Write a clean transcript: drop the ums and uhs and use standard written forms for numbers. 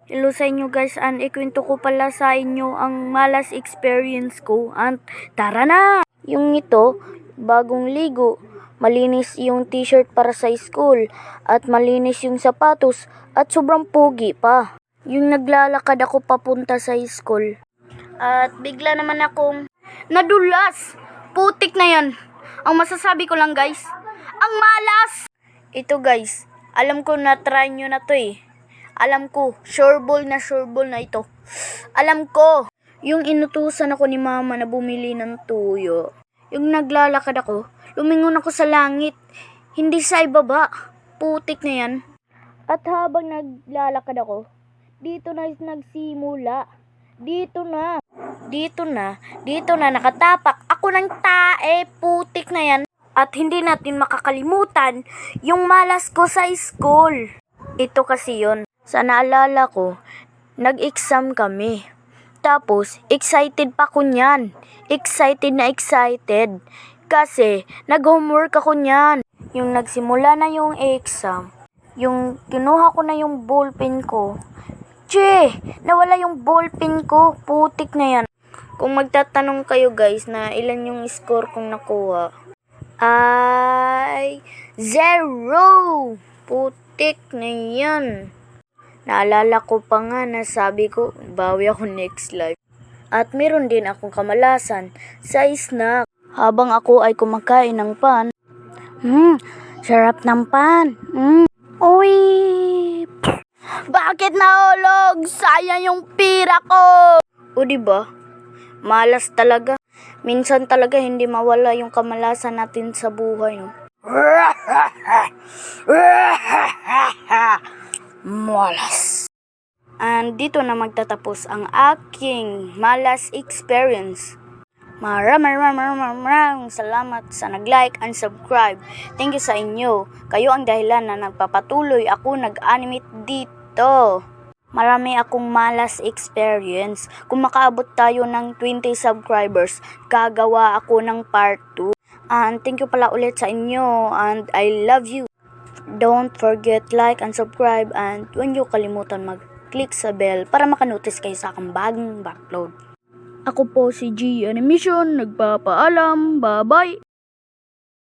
Hello sa inyo guys, and ikwento ko pala sa inyo ang malas experience ko. And tara na! Yung ito, bagong ligo, malinis yung t-shirt para sa school, at malinis yung sapatos, at sobrang pogi pa. Yung naglalakad ako papunta sa school, at bigla naman akong nadulas. Putik na yan. Ang masasabi ko lang guys, ang malas! Ito guys, alam ko na try nyo na to eh. Alam ko, sure ball na ito. Alam ko, yung inutusan ako ni mama na bumili ng tuyo. Yung naglalakad ako, lumingon ako sa langit. Hindi sa ibaba. Putik na yan. At habang naglalakad ako, dito na nagsimula. Dito na nakatapak ako ng tae. Putik na yan. At hindi natin makakalimutan yung malas ko sa school. Ito kasi yon. Sa naalala ko, nag-exam kami. Tapos, excited pa ko niyan. Excited. Kasi, nag-homework ako niyan. Yung nagsimula na yung exam, yung kinuha ko na yung ballpen ko. Nawala yung ballpen ko. Putik na yan. Kung magtatanong kayo guys na ilan yung score kong nakuha, ay 0. Putik na yan. Naalala ko pa nga na sabi ko, bawi ako next life. At meron din akong kamalasan sa snack. Habang ako ay kumakain ng pan. Sarap ng pan. Uy! Bakit nahulog? Sayang yung pira ko! O diba? Malas talaga. Minsan talaga hindi mawala yung kamalasan natin sa buhay, no? Malas. And dito na magtatapos ang aking malas experience. Maraming salamat sa nag-like and subscribe. Thank you sa inyo. Kayo ang dahilan na nagpapatuloy ako nag-animate dito. Marami akong malas experience. Kung makaabot tayo ng 20 subscribers, gagawa ako ng part 2. And thank you pala ulit sa inyo. And I love you. Don't forget like and subscribe, and huwag niyo kalimutan mag-click sa bell para makanotice kayo sa aking bagong upload. Ako po si G Animation, nagpapaalam. Bye-bye!